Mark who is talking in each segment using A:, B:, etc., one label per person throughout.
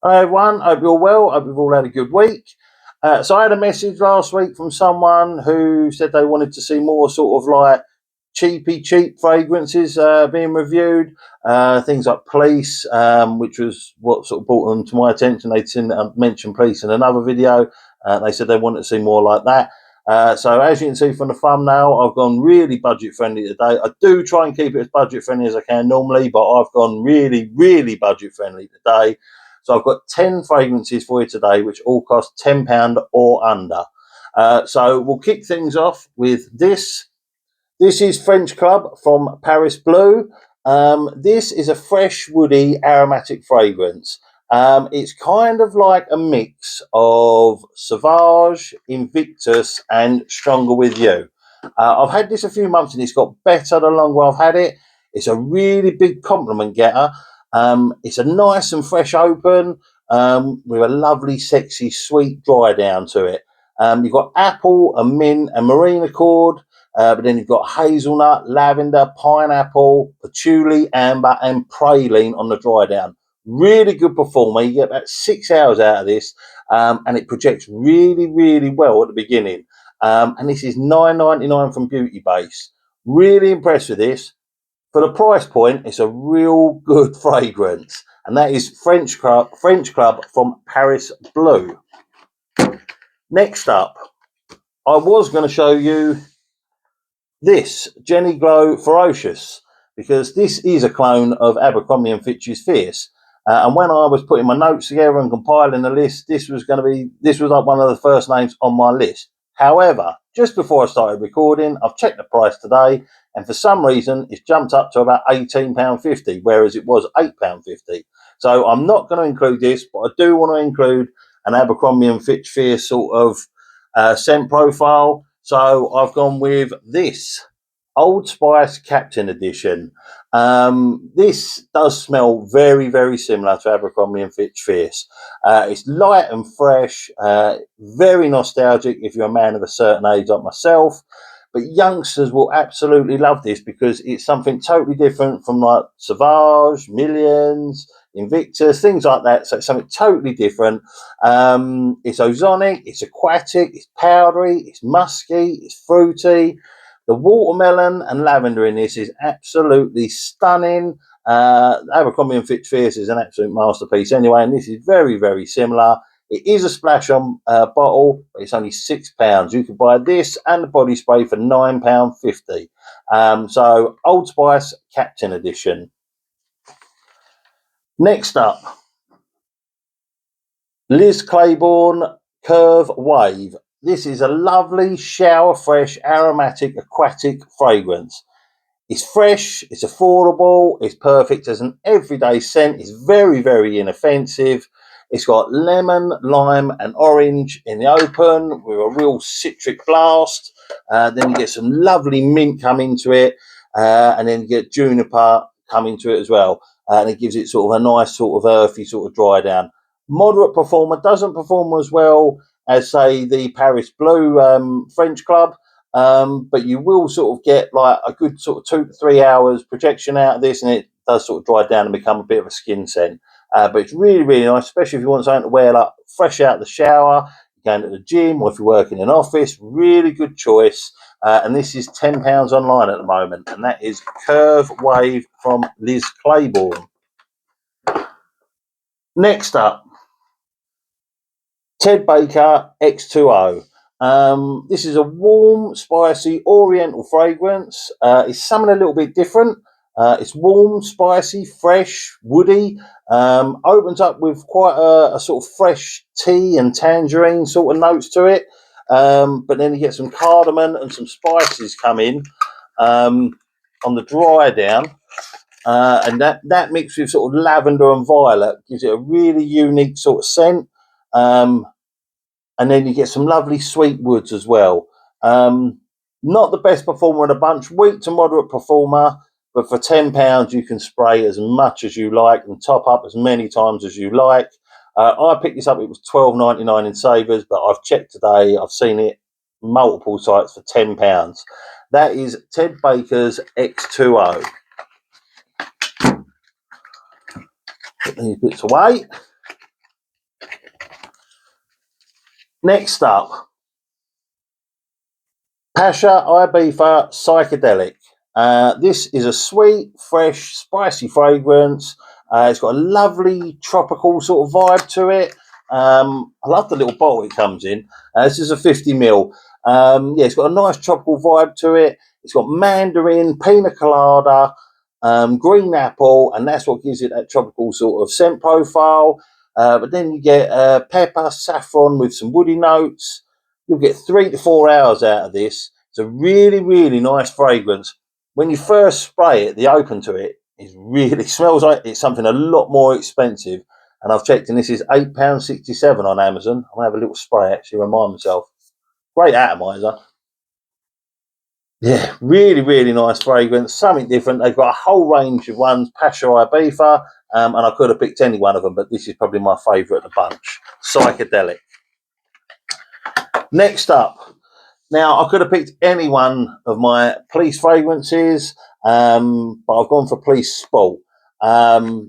A: Hi everyone, hope you're well. Hope you've all had a good week. So I had a message last week from someone who said they wanted to see more sort of like cheap fragrances being reviewed. Things like Police, which was what sort of brought them to my attention. They'd seen mentioned Police in another video. They said they wanted to see more like that. So as you can see from the thumbnail, I've gone really budget friendly today. I do try and keep it as budget friendly as I can normally, but I've gone really budget friendly today. So I've got 10 fragrances for you today, which all cost £10 or under. So we'll kick things off with this. This is French Club from Paris Bleu. This is a fresh, woody, aromatic fragrance. It's kind of like a mix of Sauvage, Invictus, and Stronger With You. I've had this a few months and it's got better the longer I've had it. It's a really big compliment getter. It's a nice and fresh open with a lovely, sexy, sweet dry down to it. You've got apple and mint and marine accord. But then you've got hazelnut, lavender, pineapple, patchouli, amber, and praline on the dry down. Really good performer. You get about 6 hours out of this, and it projects really well at the beginning. And this is $9.99 from Beauty Base. Really impressed with this. For the price point, it's a real good fragrance, and that is French Club from Paris Bleu. Next up, I was going to show you this Jenny Glow Ferocious, because this is a clone of Abercrombie and Fitch's Fierce. And when I was putting my notes together and compiling the list, this was like one of the first names on my list. However, just before I started recording, I've checked the price today, and for some reason, it's jumped up to about £18.50, whereas it was £8.50. So I'm not going to include this, but I do want to include an Abercrombie and Fitch Fierce sort of scent profile. So I've gone with this Old Spice Captain Edition. This does smell very similar to Abercrombie and Fitch Fierce. It's light and fresh, very nostalgic if you're a man of a certain age like myself. But youngsters will absolutely love this because it's something totally different from like Sauvage, Millions, Invictus, things like that. So it's something totally different. It's ozonic, it's aquatic, it's powdery, it's musky, it's fruity. The watermelon and lavender in this is absolutely stunning. Abercrombie and Fitch Fierce is an absolute masterpiece anyway, and this is very similar. It is a splash on bottle, but it's only £6. You can buy this and the body spray for £9.50. So Old Spice Captain Edition. Next up, Liz Claiborne Curve Wave. This is a lovely, shower fresh, aromatic, aquatic fragrance. It's fresh, it's affordable, it's perfect as an everyday scent. It's very inoffensive. It's got lemon, lime, and orange in the open with a real citric blast. Then you get some lovely mint come into it, and then you get juniper come into it as well. And it gives it sort of a nice sort of earthy sort of dry down. Moderate performer, doesn't perform as well as say the Paris Bleu French Club. But you will sort of get like a good sort of 2 to 3 hours projection out of this, and it does sort of dry down and become a bit of a skin scent. But it's really nice, especially if you want something to wear like fresh out of the shower, going to the gym, or if you're working in an office. Really good choice. And this is £10 online at the moment, and that is Curve Wave from Liz Claiborne. Next up, Ted Baker X2O. This is a warm, spicy, oriental fragrance. It's something a little bit different. It's warm, spicy, fresh, woody. Opens up with quite a sort of fresh tea and tangerine sort of notes to it. But then you get some cardamom and some spices come in on the dry down. And that mixed with sort of lavender and violet gives it a really unique sort of scent. And then you get some lovely sweet woods as well. Not the best performer in the bunch, weak to moderate performer, but for £10 you can spray as much as you like and top up as many times as you like. I picked this up, it was £12.99 in Savers, but I've checked today, I've seen it multiple sites for £10. That is Ted Baker's X2O. Put these bits away. Next up, Pasha Ibiza Psychedelic. This is a sweet, fresh, spicy fragrance. It's got a lovely tropical sort of vibe to it. I love the little bottle it comes in. This is a 50ml. Yeah, it's got a nice tropical vibe to it. It's got mandarin, pina colada, green apple, and that's what gives it that tropical sort of scent profile. But then you get pepper, saffron with some woody notes. You'll get 3 to 4 hours out of this. It's a really, really nice fragrance. When you first spray it, the open to it is really smells like it's something a lot more expensive. And I've checked, and this is £8.67 on Amazon. I'm gonna have a little spray actually, remind myself. Great atomizer. Yeah, really, really nice fragrance. Something different. They've got a whole range of ones. Pasha Ibiza, and I could have picked any one of them, but this is probably my favourite of the bunch. Psychedelic. Next up, now I could have picked any one of my police fragrances, but I've gone for Police Sport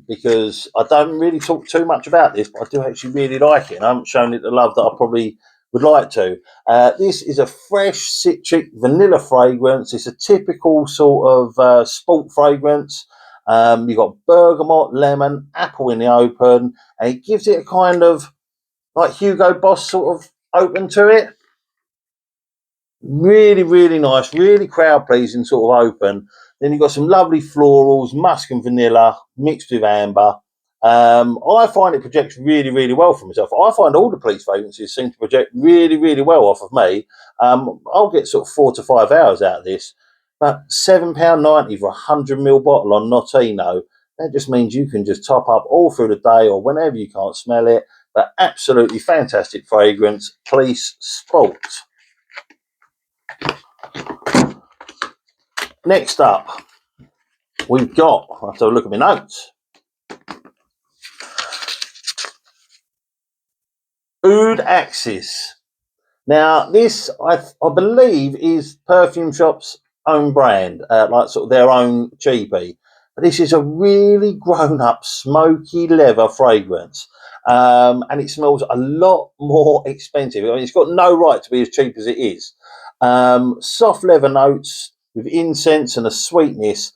A: because I don't really talk too much about this, but I do actually really like it, and I haven't shown it the love that I probably would like to. This is a fresh citric vanilla fragrance. It's a typical sort of sport fragrance. You've got bergamot, lemon, apple in the open, and it gives it a kind of like Hugo Boss sort of open to it. Really, really nice, really crowd pleasing sort of open. Then you've got some lovely florals, musk and vanilla mixed with amber. I find it projects really, really well for myself. I find all the police fragrances seem to project really, really well off of me. I'll get sort of 4 to 5 hours out of this. But £7.90 for a 100ml bottle on Notino. That just means you can just top up all through the day or whenever you can't smell it. But absolutely fantastic fragrance, Police Sport. Next up, we've got, I have to look at my notes, Oud Axis. Now, this, I believe, is Perfume Shop's own brand, like sort of their own cheapie. But this is a really grown-up, smoky leather fragrance. And it smells a lot more expensive. I mean, it's got no right to be as cheap as it is. Soft leather notes with incense and a sweetness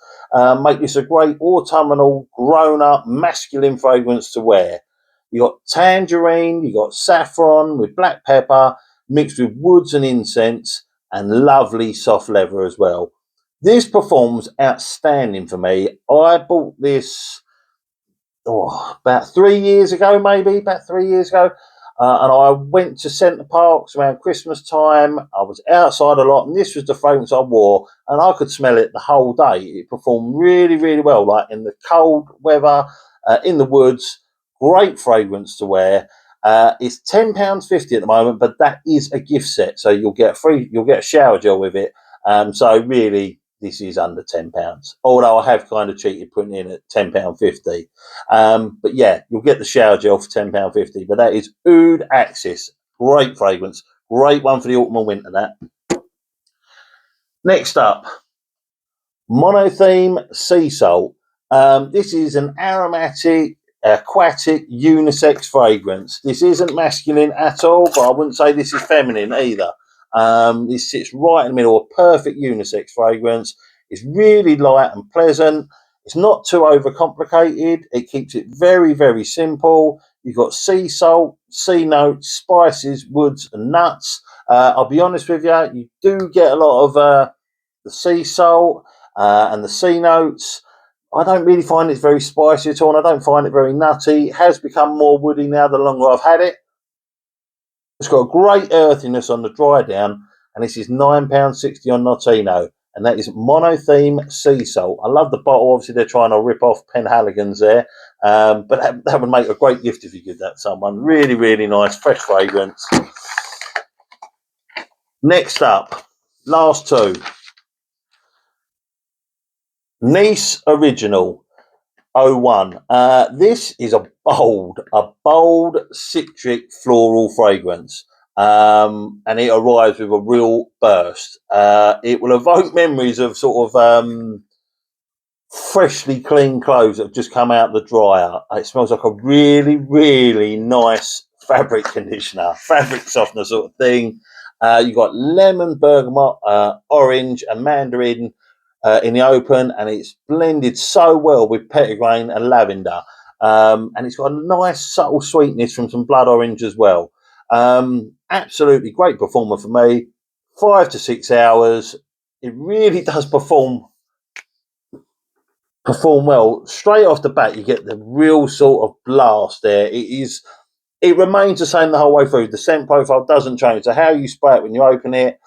A: make this a great autumnal, grown-up, masculine fragrance to wear. You got tangerine, you got saffron with black pepper, mixed with woods and incense, and lovely soft leather as well. This performs outstanding for me. I bought this about 3 years ago, maybe about 3 years ago. And I went to Centre Parks around Christmas time. I was outside a lot, and this was the fragrance I wore, and I could smell it the whole day. It performed really, really well, like in the cold weather, in the woods. Great fragrance to wear. It's £10.50 at the moment, but that is a gift set, so you'll get a shower gel with it. So really, this is under £10. Although I have kind of cheated putting in at £10.50. But yeah, you'll get the shower gel for £10.50. But that is Oud Axis. Great fragrance. Great one for the autumn and winter, that. Next up, Monotheme Sea Salt. This is an aromatic, aquatic, unisex fragrance. This isn't masculine at all, but I wouldn't say this is feminine either. This sits right in the middle, a perfect unisex fragrance. It's really light and pleasant. It's not too overcomplicated. It keeps it very, very simple. You've got sea salt, sea notes, spices, woods, and nuts. I'll be honest with you, you do get a lot of the sea salt and the sea notes. I don't really find it very spicy at all, and I don't find it very nutty. It has become more woody now the longer I've had it. It's got a great earthiness on the dry down, and this is £9.60 on Notino, and that is Monotheme Sea Salt. I love the bottle. Obviously, they're trying to rip off Penhaligon's there, but that would make a great gift if you give that to someone. Really, really nice, fresh fragrance. Next up, last two. Nice Original 01. This is a bold citric floral fragrance, and it arrives with a real burst. It will evoke memories of sort of freshly clean clothes that have just come out the dryer. It smells like a really, really nice fabric conditioner, fabric softener sort of thing. You've got lemon, bergamot, orange, and mandarin in the open, and it's blended so well with petitgrain and lavender. And it's got a nice subtle sweetness from some blood orange as well. Absolutely great performer for me. 5 to 6 hours. It really does perform well. Straight off the bat, you get the real sort of blast there. It remains the same the whole way through. The scent profile doesn't change. So how you spray it when you open it,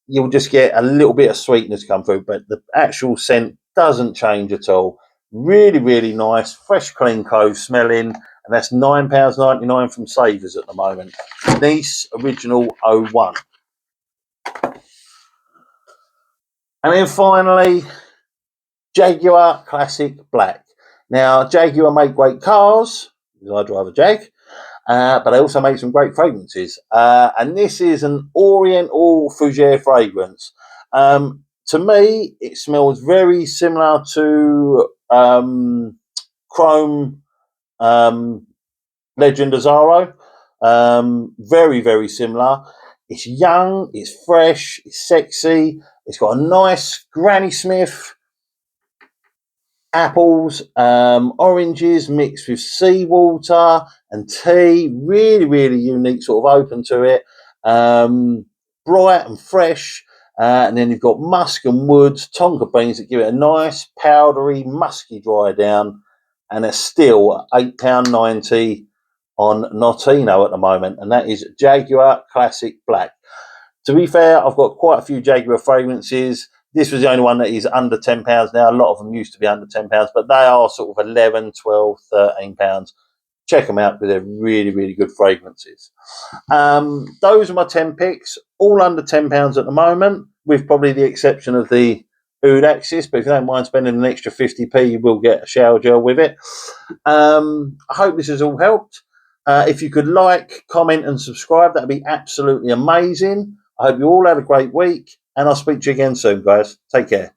A: you'll just get a little bit of sweetness come through, but the actual scent doesn't change at all. Really, really nice, fresh, clean clove smelling, and that's £9.99 from Savers at the moment. Nice Original 01. And then finally, Jaguar Classic Black. Now, Jaguar make great cars, because I drive a Jag, but they also make some great fragrances. And this is an Oriental Fougere fragrance. To me, it smells very similar to Chrome Legend Azaro. Very, very similar. It's young, it's fresh, it's sexy. It's got a nice Granny Smith apples, oranges mixed with seawater and tea. Really, really unique sort of open to it. Bright and fresh. And then you've got musk and woods, tonka beans that give it a nice powdery, musky dry down. And it's still £8.90 on Notino at the moment. And that is Jaguar Classic Black. To be fair, I've got quite a few Jaguar fragrances. This was the only one that is under £10 now. A lot of them used to be under £10, but they are sort of £11, £12, £13. Check them out because they're really, really good fragrances. Those are my 10 picks, all under £10 at the moment, with probably the exception of the Oud Axis. But if you don't mind spending an extra 50p, you will get a shower gel with it. I hope this has all helped. If you could like, comment, and subscribe, that'd be absolutely amazing. I hope you all have a great week, and I'll speak to you again soon, guys. Take care.